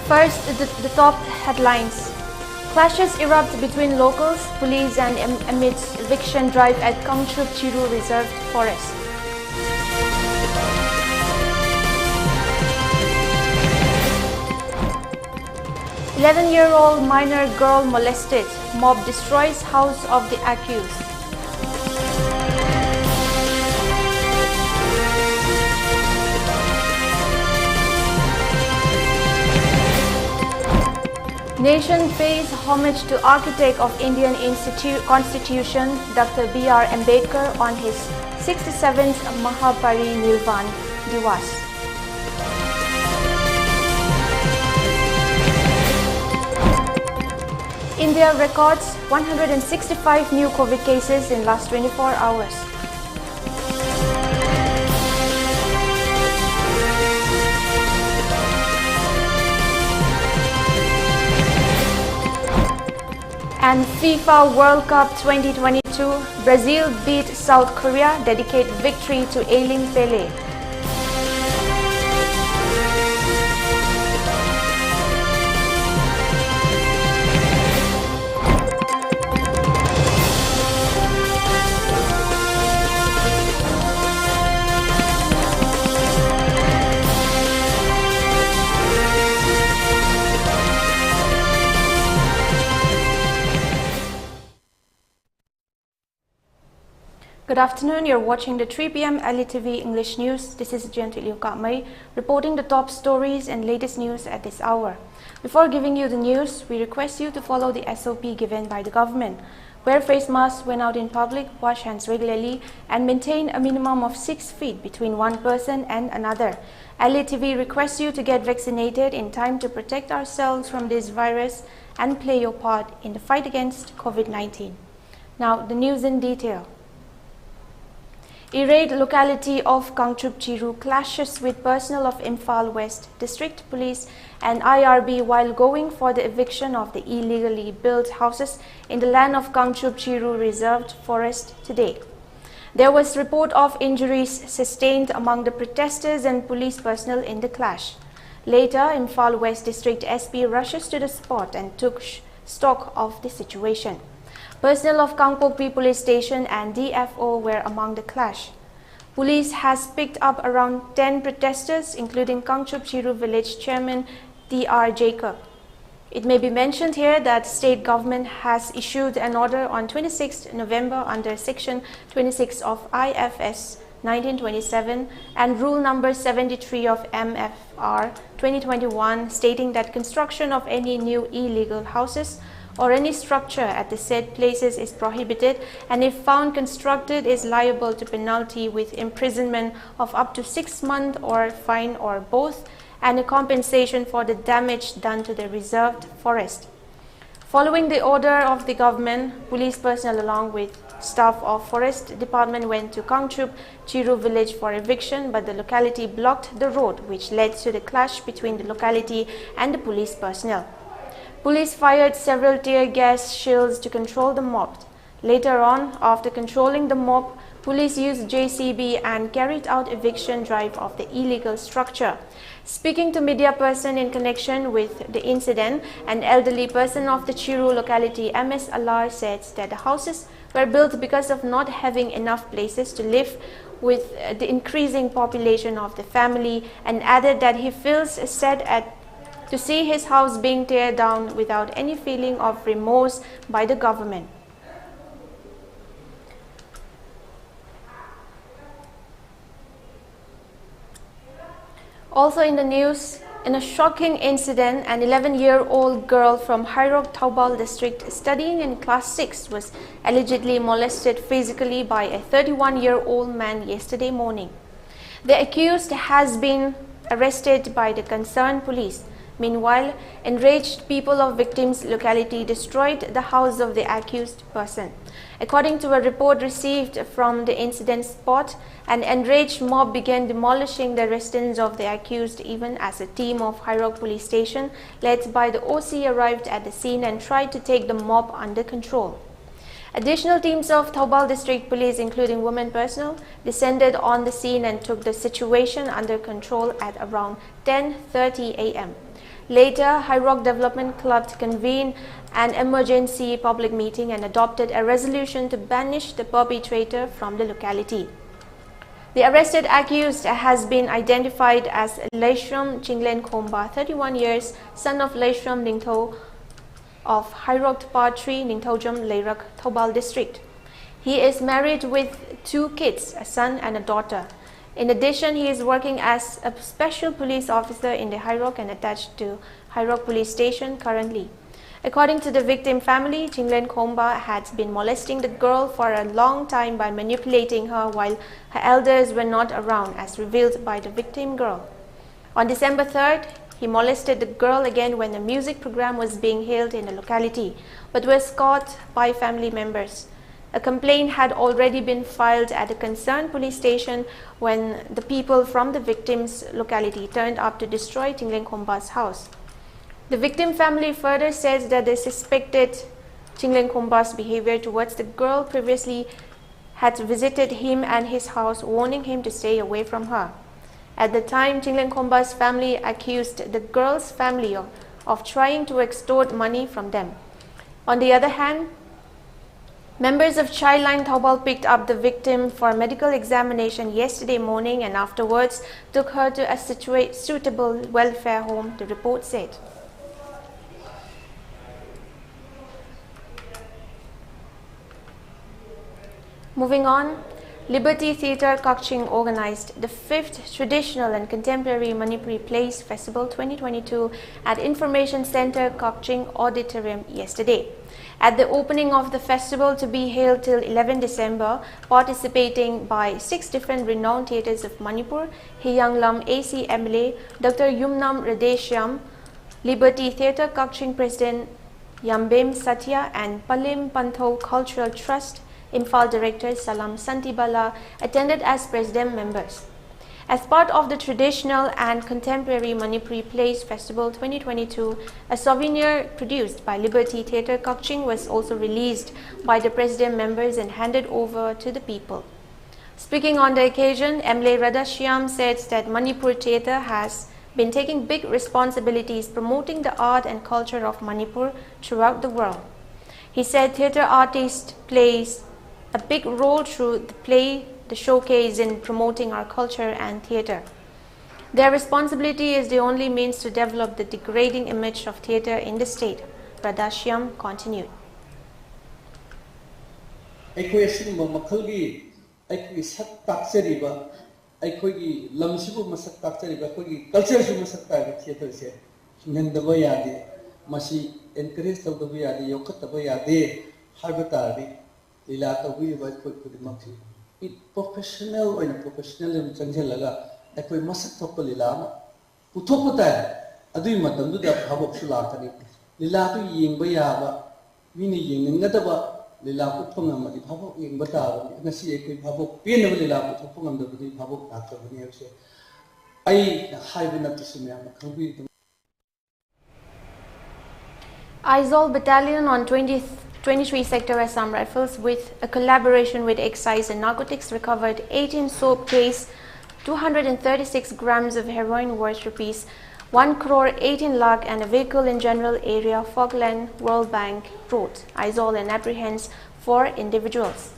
First, the top headlines. Clashes erupt between locals, police and amidst eviction drive at Jianthuiliu Reserved Forest. "11-year-old minor girl molested. Mob destroys house of the accused." Nation pays homage to architect of Indian Constitution, Dr. B.R. Ambedkar on his 67th Mahaparinirvan Diwas. India records 165 new COVID cases in last 24 hours. And FIFA World Cup 2022, Brazil beat South Korea, dedicate victory to ailing Pelé. Good afternoon, you're watching the 3 p.m. ELITETV English News. This is Jianthuiliu Kahmei, reporting the top stories and latest news at this hour. Before giving you the news, we request you to follow the SOP given by the government. Wear face masks when out in public, wash hands regularly, and maintain a minimum of 6 feet between one person and another. ELITETV requests you to get vaccinated in time to protect ourselves from this virus and play your part in the fight against COVID-19. Now, the news in detail. Irate locality of Jianthuiliu clashes with personnel of Imphal West District Police and IRB while going for the eviction of the illegally built houses in the land of Jianthuiliu Reserved Forest today. There was report of injuries sustained among the protesters and police personnel in the clash. Later, Imphal West District SP rushes to the spot and took stock of the situation. Personnel of Kangpokpi Police Station and DFO were among the clash. Police has picked up around 10 protesters, including Jianthuiliu Village Chairman Dr. Jacob. It may be mentioned here that state government has issued an order on 26 November under Section 26 of IFS 1927 and Rule number 73 of MFR 2021 stating that construction of any new illegal houses or any structure at the said places is prohibited, and if found constructed is liable to penalty with imprisonment of up to 6 months or fine or both, and a compensation for the damage done to the reserved forest. Following the order of the government, police personnel along with staff of Forest Department went to Jianthuiliu village for eviction, but the locality blocked the road, which led to the clash between the locality and the police personnel. Police fired several tear gas shells to control the mob. Later on, after controlling the mob, police used JCB and carried out eviction drive of the illegal structure. Speaking to media person in connection with the incident, an elderly person of the Jianthuiliu locality, MS Alar, said that the houses were built because of not having enough places to live with the increasing population of the family, and added that he feels sad to see his house being teared down without any feeling of remorse by the government. Also in the news, in a shocking incident, an 11-year-old girl from Hairok Thoubal district studying in class 6 was allegedly molested physically by a 31-year-old man yesterday morning. The accused has been arrested by the concerned police. Meanwhile, enraged people of victims' locality destroyed the house of the accused person. According to a report received from the incident spot, an enraged mob began demolishing the residence of the accused even as a team of Hairok police station led by the OC arrived at the scene and tried to take the mob under control. Additional teams of Thoubal District Police, including women personnel, descended on the scene and took the situation under control at around 10:30 a.m. Later, High Rock Development Club convened an emergency public meeting and adopted a resolution to banish the perpetrator from the locality. The arrested accused has been identified as Leishram Chinglen Khomba, 31 years, son of Leishram Ningtho of High Rock Patri, Ningthojam, Leirak, Thobal district. He is married with 2 kids, a son and a daughter. In addition, he is working as a special police officer in the High Rock and attached to High Rock Police Station currently. According to the victim family, Chinglen Khomba had been molesting the girl for a long time by manipulating her while her elders were not around, as revealed by the victim girl. On December 3rd, he molested the girl again when a music program was being held in the locality, but was caught by family members. A complaint had already been filed at the concerned police station when the people from the victim's locality turned up to destroy Chinglen Khomba's house. The victim family further says that they suspected Chinglen Khomba's behavior towards the girl previously had visited him and his house, warning him to stay away from her. At the time, Chinglen Khomba's family accused the girl's family of trying to extort money from them. On the other hand, members of Childline Thobal picked up the victim for medical examination yesterday morning and afterwards took her to a suitable welfare home, the report said. Moving on, Liberty Theatre Kakching organized the 5th Traditional and Contemporary Manipuri Plays Festival 2022 at Information Center Kakching Auditorium yesterday. At the opening of the festival to be held till 11 December, participating by 6 different renowned theatres of Manipur, Heyanglam AC MLA Dr. Yumnam Radeshyam, Liberty Theatre Kakching President Yambem Satya and Palim Pantho Cultural Trust Imphal Director Salam Santibala attended as president members. As part of the Traditional and Contemporary Manipuri Plays Festival 2022, a souvenir produced by Liberty Theatre Kakching was also released by the president members and handed over to the people. Speaking on the occasion, MLA Radashyam said that Manipur Theatre has been taking big responsibilities promoting the art and culture of Manipur throughout the world. He said theatre artists plays a big role through the play, the showcase in promoting our culture and theatre. Their responsibility is the only means to develop the degrading image of theatre in the state, Radashyam continued. Lila tawi ba koi kudimakti it professional and professionalism changjelaga ekoi masak thokpa lila ma puthokta adui matam du da bhabok sulakani lila tu yengba yaba mini yengngadaba lila puthong amadi bhabok yengba ta ngasi ekoi bhabok penaba lila puthong amdabadi bhabok takabani hause ai haibina tisme am khangbi. Aizawl Battalion on 23 Sector Assam Rifles, with a collaboration with Excise and Narcotics, recovered 18 soap case, 236 grams of heroin worth rupees 1 crore 18 lakh and a vehicle in general area Falkland World Bank Road, Aizawl, and apprehends 4 individuals.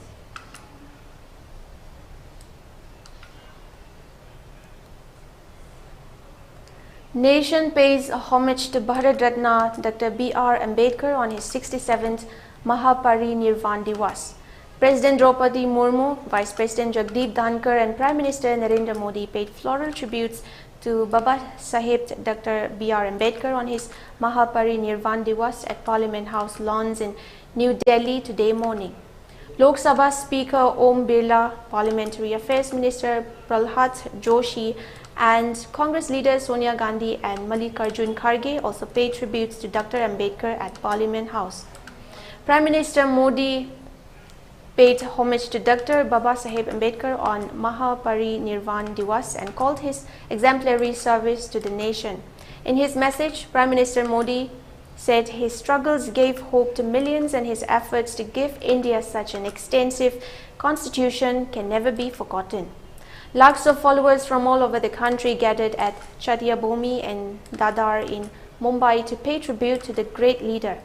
Nation pays homage to Bharat Ratna Dr. B.R. Ambedkar on his 67th Mahaparinirvan Diwas. President Draupadi Murmu, Vice President Jagdeep Dhankar and Prime Minister Narendra Modi paid floral tributes to Baba Saheb Dr. B.R. Ambedkar on his Mahaparinirvan Diwas at Parliament House lawns in New Delhi today morning. Lok Sabha Speaker Om Birla, Parliamentary Affairs Minister Pralhad Joshi and Congress leaders Sonia Gandhi and Mallikarjun Kharge also paid tributes to Dr. Ambedkar at Parliament House. Prime Minister Modi paid homage to Dr. Baba Saheb Ambedkar on Mahaparinirvan Diwas and called his exemplary service to the nation. In his message, Prime Minister Modi said his struggles gave hope to millions and his efforts to give India such an extensive constitution can never be forgotten. Lakhs of followers from all over the country gathered at Chatyabhomi and Dadar in Mumbai to pay tribute to the great leader.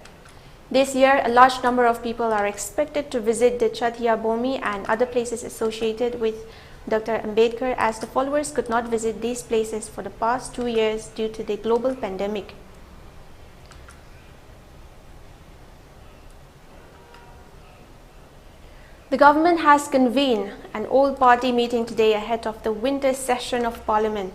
This year, a large number of people are expected to visit the Chathya Bhomi and other places associated with Dr. Ambedkar, as the followers could not visit these places for the past 2 years due to the global pandemic. The government has convened an all-party meeting today ahead of the winter session of Parliament.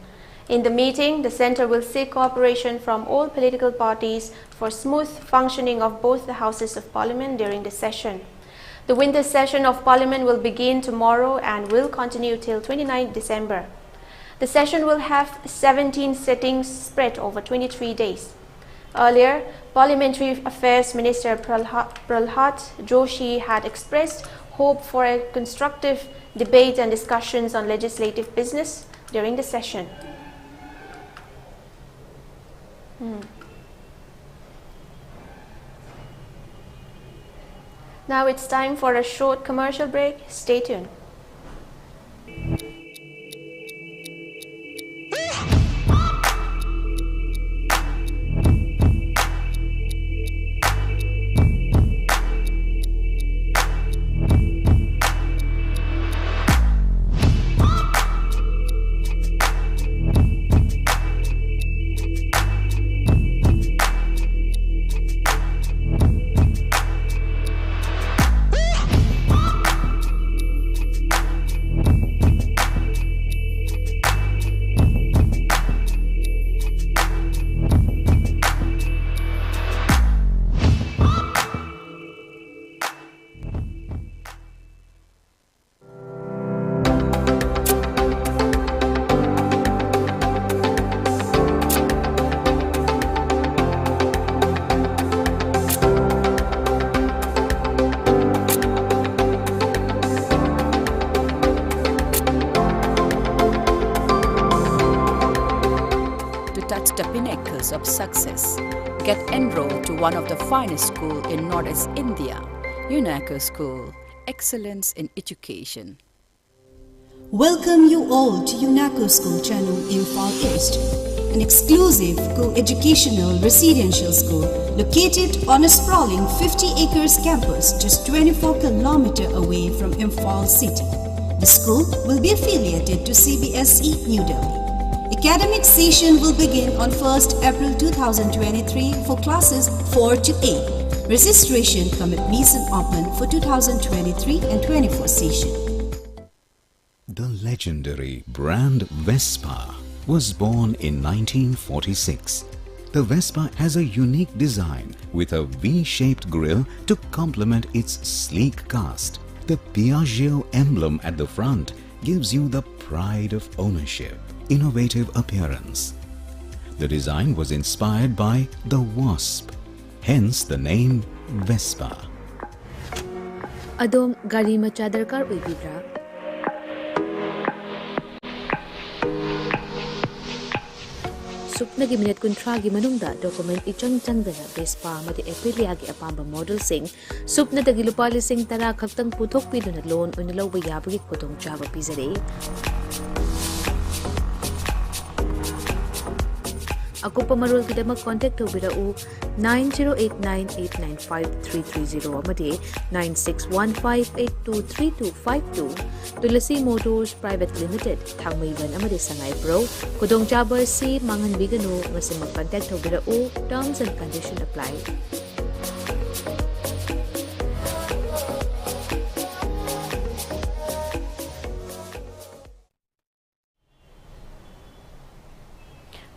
In the meeting, the centre will seek cooperation from all political parties for smooth functioning of both the Houses of Parliament during the session. The winter session of Parliament will begin tomorrow and will continue till 29 December. The session will have 17 sittings spread over 23 days. Earlier, Parliamentary Affairs Minister Pralhat Joshi had expressed hope for a constructive debate and discussions on legislative business during the session. Now it's time for a short commercial break. Stay tuned. The pinnacles of success. Get enrolled to one of the finest schools in Northeast India, UNACO School, Excellence in Education. Welcome you all to UNACO School Channel Imphal East, an exclusive co-educational residential school located on a sprawling 50 acres campus just 24 kilometers away from Imphal city. The school will be affiliated to CBSE New Delhi. Academic session will begin on 1st April 2023 for classes 4 to 8. Registration commencement open for 2023 and 24 session. The legendary brand Vespa was born in 1946. The Vespa has a unique design with a V-shaped grille to complement its sleek cast. The Piaggio emblem at the front gives you the pride of ownership. Innovative appearance. The design was inspired by the wasp, hence the name Vespa. Adom gari macha darkar oibibra? Sukna gi minute kuntra gi manungda document ichang changdana Vespa amadi Aprilia gi apamba model sing sukna dagi lupa lising tara khaktang puthok piduna loan unlaw yabagi khudong chaba pizare. Akupa marul kidamak contact tobirau 9089895330 amadi 9615823252 Tulasi Motors Private Limited Kahmei amadi Sangai Pro kudong chaba si mangan bigano ngasi mag-contact tobirau terms and conditions apply.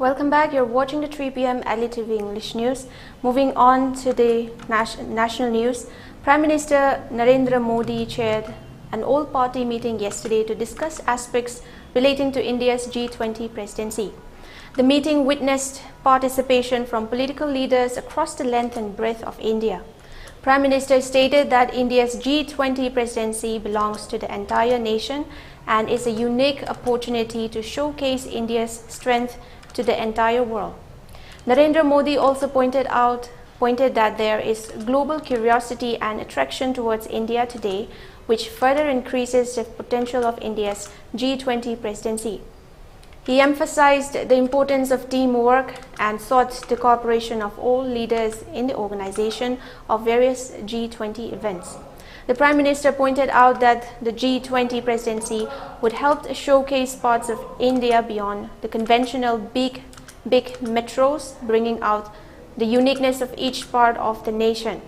Welcome back. You're watching the 3 p.m. ELITETV English News. Moving on to the national news, Prime Minister Narendra Modi chaired an all-party meeting yesterday to discuss aspects relating to India's G20 presidency. The meeting witnessed participation from political leaders across the length and breadth of India. Prime Minister stated that India's G20 presidency belongs to the entire nation and is a unique opportunity to showcase India's strength to the entire world. Narendra Modi also pointed that there is global curiosity and attraction towards India today, which further increases the potential of India's G20 presidency. He emphasized the importance of teamwork and sought the cooperation of all leaders in the organization of various G20 events. The Prime Minister pointed out that the G20 presidency would help showcase parts of India beyond the conventional big metros, bringing out the uniqueness of each part of the nation.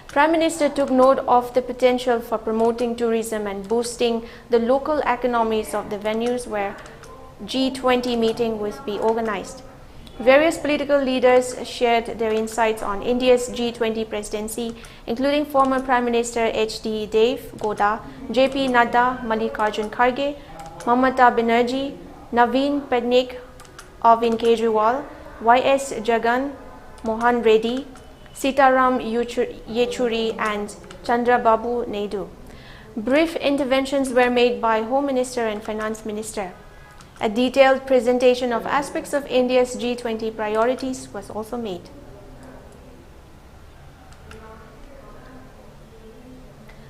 Prime Minister took note of the potential for promoting tourism and boosting the local economies of the venues where G20 meeting will be organized. Various political leaders shared their insights on India's G20 presidency, including former Prime Minister H.D. Dave Gowda, J.P. Nadda, Mallikarjun Kharge, Mamata Banerjee, Naveen Patnaik, Arvind Kejriwal, Y.S. Jagan, Mohan Reddy, Sitaram Yechuri and Chandrababu Naidu. Brief interventions were made by Home Minister and Finance Minister. A detailed presentation of aspects of India's G20 priorities was also made.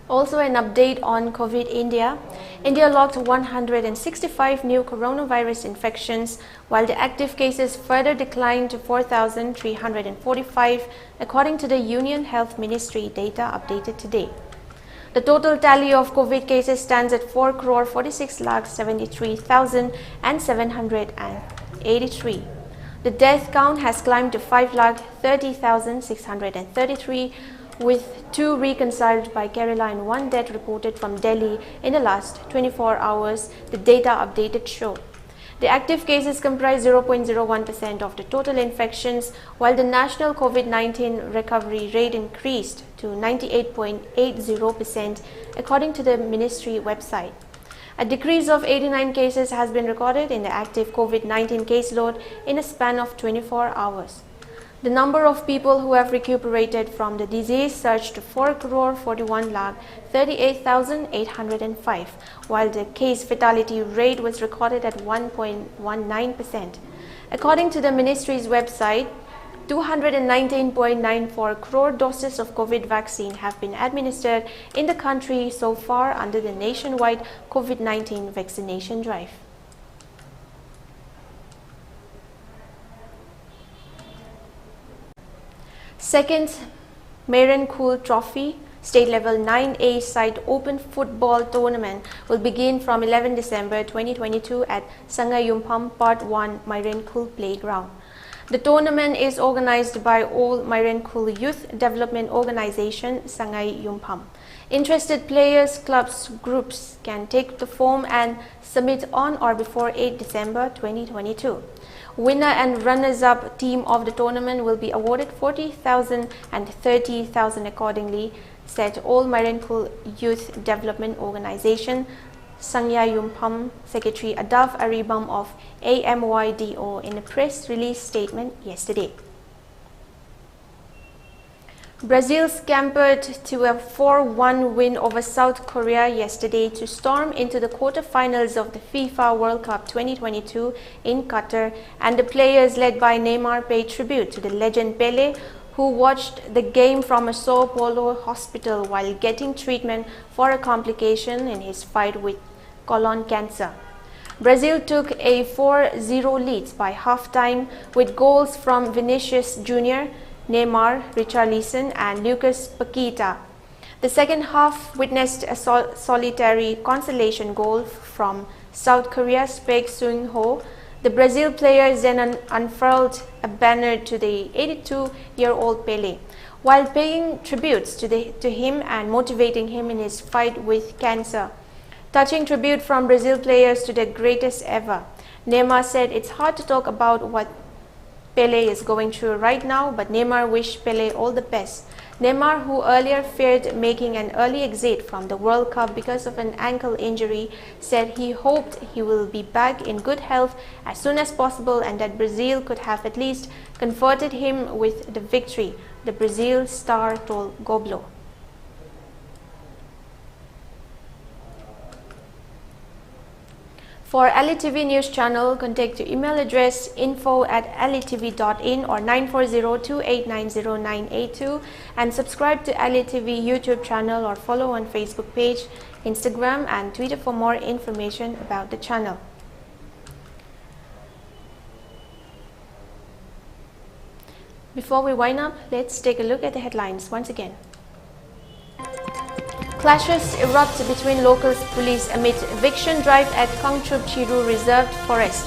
Also an update on COVID India. India logged 165 new coronavirus infections, while the active cases further declined to 4,345, according to the Union Health Ministry data updated today. The total tally of COVID cases stands at 4,46,73,783. The death count has climbed to 5,30,633, with 2 reconciled by Kerala and 1 death reported from Delhi in the last 24 hours, the data updated show. The active cases comprise 0.01% of the total infections, while the national COVID-19 recovery rate increased to 98.80%, according to the ministry website. A decrease of 89 cases has been recorded in the active COVID-19 caseload in a span of 24 hours. The number of people who have recuperated from the disease surged to 4,41,38,805, while the case fatality rate was recorded at 1.19%. According to the ministry's website, 219.94 crore doses of COVID vaccine have been administered in the country so far under the nationwide COVID-19 vaccination drive. Second Mairen Cool Trophy State Level 9A Side Open Football Tournament will begin from 11 December 2022 at Sangayumpham Part 1 Mairen Cool Playground. The tournament is organized by All Mairen Cool Youth Development Organization, Sangayumpham. Interested players, clubs, groups can take the form and submit on or before 8 December 2022. Winner and runners-up team of the tournament will be awarded 40,000 and 30,000 accordingly, said All Mairen Cool Youth Development Organization, Sangayumpham Secretary Adav Aribam of AMYDO in a press release statement yesterday. Brazil scampered to a 4-1 win over South Korea yesterday to storm into the quarterfinals of the FIFA World Cup 2022 in Qatar, and the players led by Neymar paid tribute to the legend Pelé, who watched the game from a Sao Paulo hospital while getting treatment for a complication in his fight with colon cancer. Brazil took a 4-0 lead by halftime with goals from Vinicius Jr., Neymar, Richarlison and Lucas Paqueta. The second half witnessed a solitary consolation goal from South Korea's Park Seung-ho. The Brazil players then unfurled a banner to the 82-year-old Pelé, while paying tributes to him and motivating him in his fight with cancer. Touching tribute from Brazil players to the greatest ever. Neymar said, "It's hard to talk about what Pelé is going through right now, but Neymar wished Pelé all the best." Neymar, who earlier feared making an early exit from the World Cup because of an ankle injury, said he hoped he will be back in good health as soon as possible and that Brazil could have at least comforted him with the victory, the Brazil star told Goblo. For ELITETV News Channel, contact the email address info@elitv.in or 9402890982 and subscribe to ELITETV YouTube channel or follow on Facebook page, Instagram and Twitter for more information about the channel. Before we wind up, let's take a look at the headlines once again. Clashes erupt between local police amid eviction drive at Kangchup-Chiru Reserved Forest.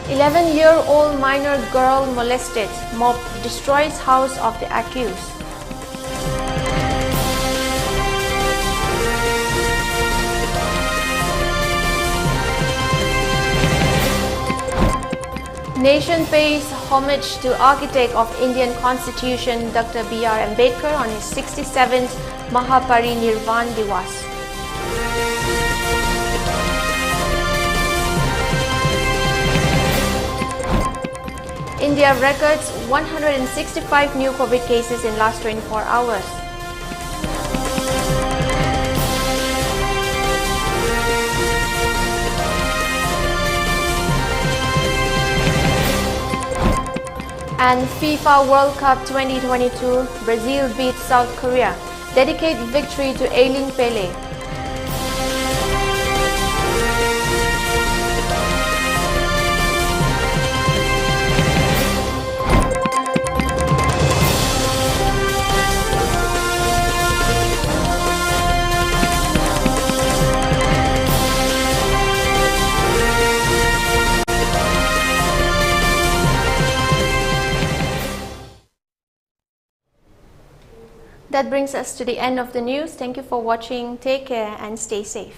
"11-year-old minor girl molested. Mob destroys house of the accused." Nation pays homage to architect of Indian Constitution Dr. B.R. Ambedkar on his 67th Mahaparinirvan Diwas. India records 165 new COVID cases in last 24 hours. And FIFA World Cup 2022, Brazil beats South Korea. Dedicate victory to ailing Pele. That brings us to the end of the news. Thank you for watching. Take care and stay safe.